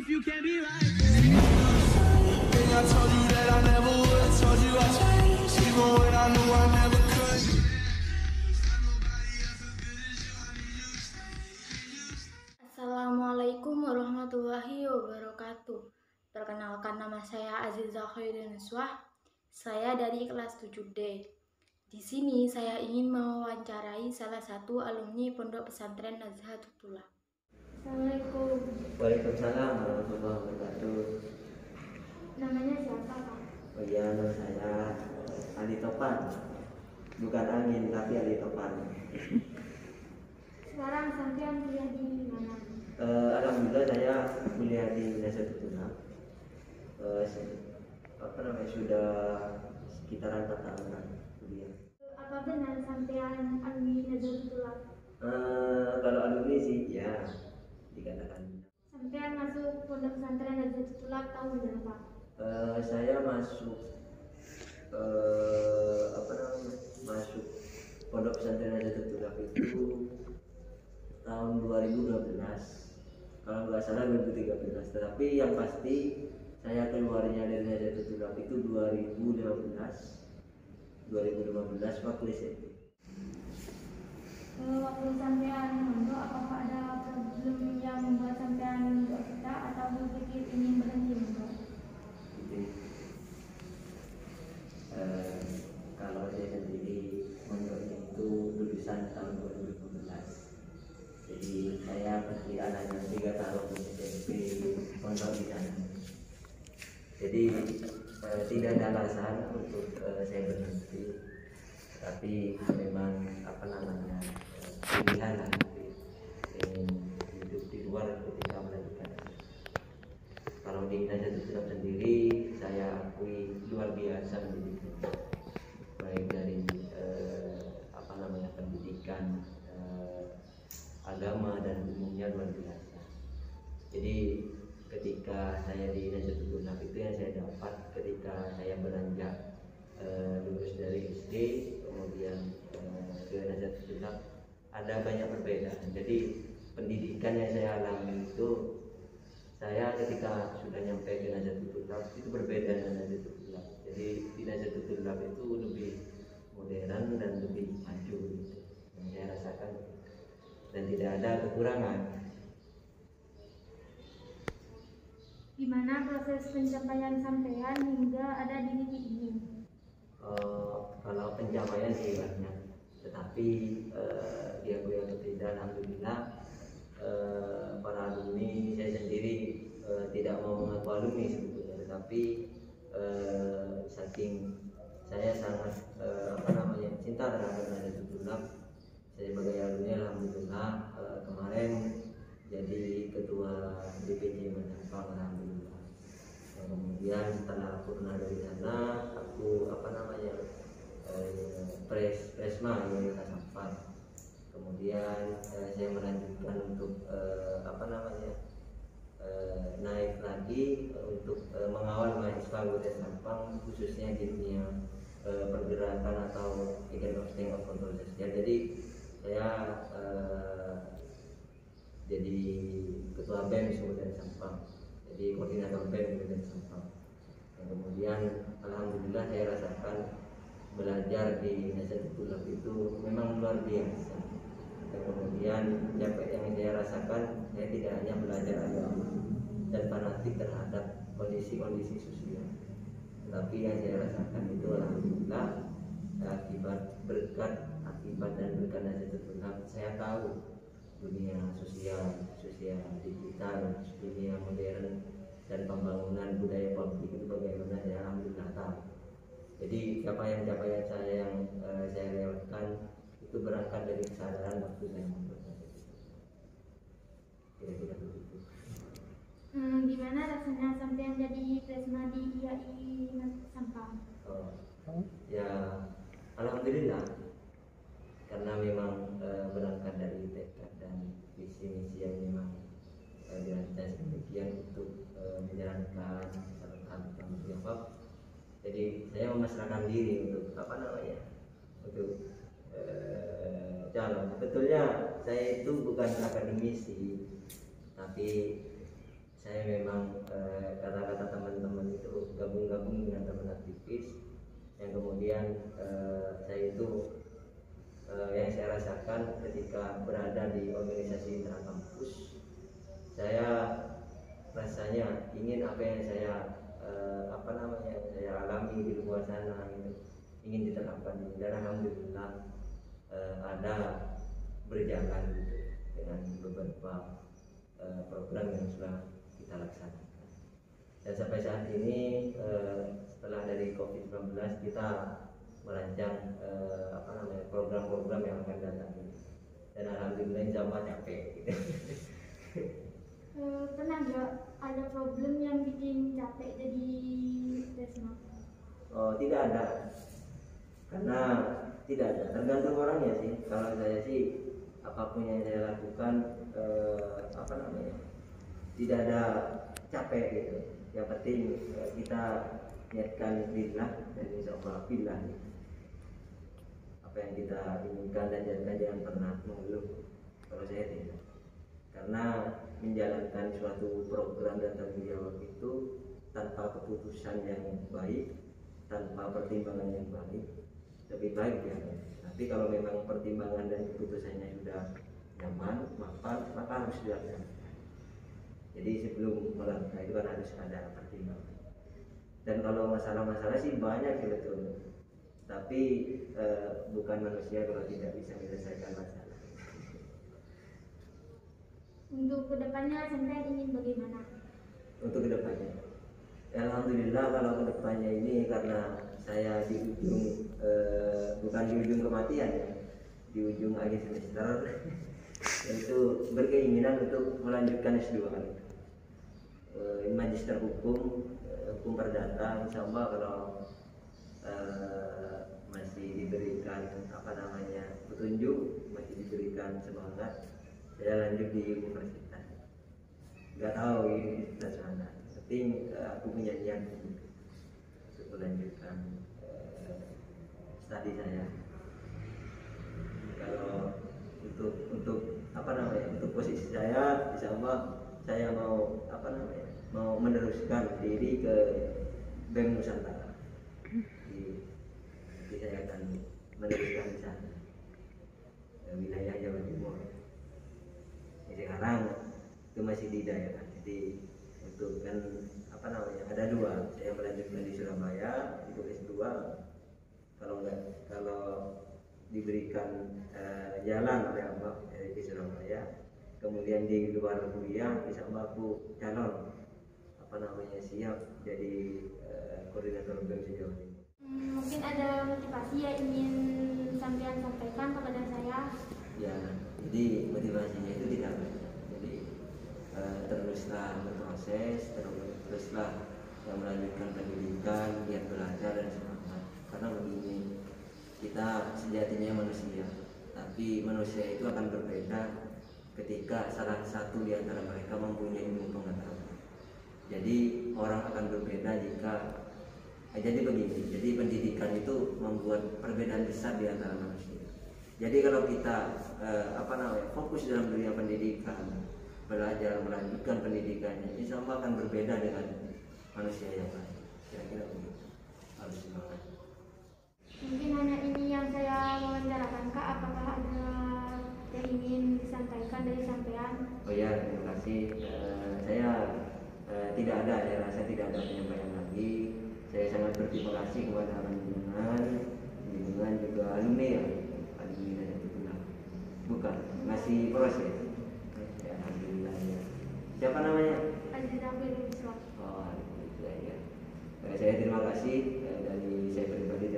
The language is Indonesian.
if you can't be right. I told you that I never would. Told you I changed, even when I knew I never could. Assalamualaikum warahmatullahi wabarakatuh. Perkenalkan, nama saya Azizah Khairin Nuswah. Saya dari kelas 7D. Di sini saya ingin mewawancarai salah satu alumni Pondok Pesantren Nazahatul Tulab. Assalamualaikum. Waalaikumsalam warahmatullahi wabarakatuh. Namanya siapa, Pak? Oh iya, nama saya Ali Topan. Bukan angin, tapi Ali Topan. Sekarang sampean kuliah di mana? Alhamdulillah saya kuliah di Nazahatul Tulab. Sudah sekitaran 4 tahunan kuliah. Apa benar sampean alumni Nazahatul Tulab? Kalau alumni sih ya dikatakan. Sampean masuk Pondok Pesantren Nazahatul Tulab tahun berapa? Saya masuk masuk Pondok Pesantren Nazahatul Tulab itu tahun 2012, kalau nggak salah 2013. Tetapi yang pasti saya keluarnya dari Nazahatul Tulab itu 2015 waktu SMP. Waktu sampean mondok, apakah ada problem yang membuat sampean mondok kita atau berpikir ingin berhenti mondok? Jadi, kalau saya sendiri mondoknya itu lulusan tahun 2015. Jadi saya perkiraan hanya 3 tahun SMP mondok di sana. Jadi tidak ada alasan untuk saya berhenti, tapi memang pilihan lah, ingin hidup di luar ketika melanjutkan. Kalau di Nazahatul Tulab sendiri saya akui luar biasa mendidiknya, baik dari pendidikan agama dan umumnya luar biasa. Jadi ketika saya di Nazahatul Tulab itu yang saya dapat ketika saya beranjak lulus dari SD kemudian ke Nazahatul Tulab ada banyak perbedaan. Jadi pendidikan yang saya alami itu, saya ketika sudah nyampe ke Nazahatul Tulab itu berbeda dengan Nazahatul Tulab. Jadi di Nazahatul Tulab itu lebih modern dan lebih maju gitu, yang saya rasakan, dan tidak ada kekurangan. Gimana proses pencapaian sampean hingga ada di titik ini? Kalau pencapaian sih banyak, tetapi diakui atau tidak, alhamdulillah para alumni, saya sendiri tidak mau mengaku alumni sebetulnya, tetapi saking saya sangat cinta terhadap Nazahatul Tulab, saya sebagai alumni alhamdulillah kemarin jadi ketua DPJ Mensampang, alhamdulillah. Kemudian setelah aku kenal dari sana, aku presma Universitas Sampang. Kemudian saya melanjutkan untuk naik lagi untuk mengawal mahasiswa Universitas Sampang, khususnya di dunia pergerakan atau kegiatan of kontrol sosial. Jadi saya jadi ketua BEM Universitas Sampang, jadi koordinator BEM Universitas Sampang. Dan kemudian alhamdulillah saya rasakan belajar di Nazahatul Tulab itu memang luar biasa. Dan kemudian yang saya rasakan, saya tidak hanya belajar agama dan fanatik terhadap kondisi-kondisi sosial, tetapi yang saya rasakan itu alhamdulillah akibat dan berkat Nazahatul Tulab, saya tahu dunia sosial digital, dunia modern, dan pembangunan budaya publik itu bagaimana, saya alhamdulillah tahu. Jadi capaian-capaian saya yang saya lewatkan itu berangkat dari kesadaran waktu saya mondok. Kira-kira begitu. Gimana rasanya sampean jadi presma di IAI Sampang? Ya alhamdulillah, karena memang berangkat dari tekad dan visi misi yang memang dirancang sedemikian untuk menjalankan salah tanggung jawab. Jadi saya memasrahkan diri untuk calon. Sebetulnya saya itu bukan akademisi, tapi saya memang kata-kata teman-teman itu gabung-gabung dengan teman aktivis, yang kemudian saya itu yang saya rasakan ketika berada di organisasi intra kampus, saya rasanya ingin apa yang saya saya alami di luar sana gitu, ingin diterapkan ini, dan alhamdulillah ada berjalan gitu dengan beberapa program yang sudah kita laksanakan. Dan sampai saat ini setelah dari COVID-19 kita merancang program-program yang akan datang ini. Dan alhamdulillah insya Allah capek gitu. Pernah nggak ada problem yang bikin capek jadi Desma? Oh, tidak ada, karena tidak ada, tergantung orangnya sih. Kalau saya sih apapun yang saya lakukan tidak ada capek gitu. Yang penting kita niatkan billah, dan insya Allah billah gitu. Apa yang kita inginkan dan jangan pernah mengeluh. Kalau saya tidak, karena menjalankan suatu program dan tanggung jawab itu tanpa keputusan yang baik, tanpa pertimbangan yang baik, lebih baik ya. Tapi kalau memang pertimbangan dan keputusannya sudah nyaman, maka harus dilakukan. Jadi sebelum melangkah itu kan harus ada pertimbangan. Dan kalau masalah-masalah sih banyak sebetulnya, tapi bukan manusia kalau tidak bisa menyelesaikan masalah. Untuk kedepannya sampai ingin bagaimana? Untuk kedepannya, alhamdulillah kalau kedepannya ini karena saya di ujung bukan di ujung kematian ya, di ujung akhir semester, itu berkeinginan untuk melanjutkan S2 magister hukum perdata. Insya Allah kalau masih diberikan petunjuk, masih diberikan semangat, saya lanjut di universitas. Nggak tahu universitas mana, tapi aku punya niat untuk melanjutkan studi saya. Kalau untuk posisi saya, insya Allah saya mau meneruskan diri ke BEM Nusantara. Jadi saya akan meneruskan di sana, wilayah Jawa Timur. Sekarang itu masih di daerah, jadi untuk kan ada dua, saya melanjutkan di Surabaya itu S2. Kalau diberikan jalan oleh Allah di Surabaya, kemudian di luar kuliah bisa aku calon siap jadi koordinator BEM Jawa Timur. Mungkin ada motivasi yang ingin sampean sampaikan kepada saya? Ya, jadi motivasinya itu tidak banyak. Jadi teruslah berproses, teruslah melanjutkan pendidikan, giat belajar dan semangat. Karena begini, kita sejatinya manusia, tapi manusia itu akan berbeda ketika salah satu di antara mereka mempunyai ilmu pengetahuan. Jadi orang akan berbeda jadi begini. Jadi pendidikan itu membuat perbedaan besar di antara manusia. Jadi kalau kita fokus dalam dunia pendidikan, belajar melanjutkan pendidikannya, insya Allah akan berbeda dengan manusia yang lain. Kira-kira begitu. Harus semangat. Mungkin hanya ini yang saya wawancarakan, Kak. Apakah ada yang ingin disampaikan dari sampean? Oh ya, terima kasih. Saya tidak ada, saya rasa tidak ada penyampaian lagi. Saya sangat berterima kasih kepada bimbingan juga alumni ya. Bukan, masih proses. Ya, alhamdulillah ya. Siapa namanya? Aziza Firuzlah. Oh, alhamdulillah ya. Saya terima kasih dari saya pribadi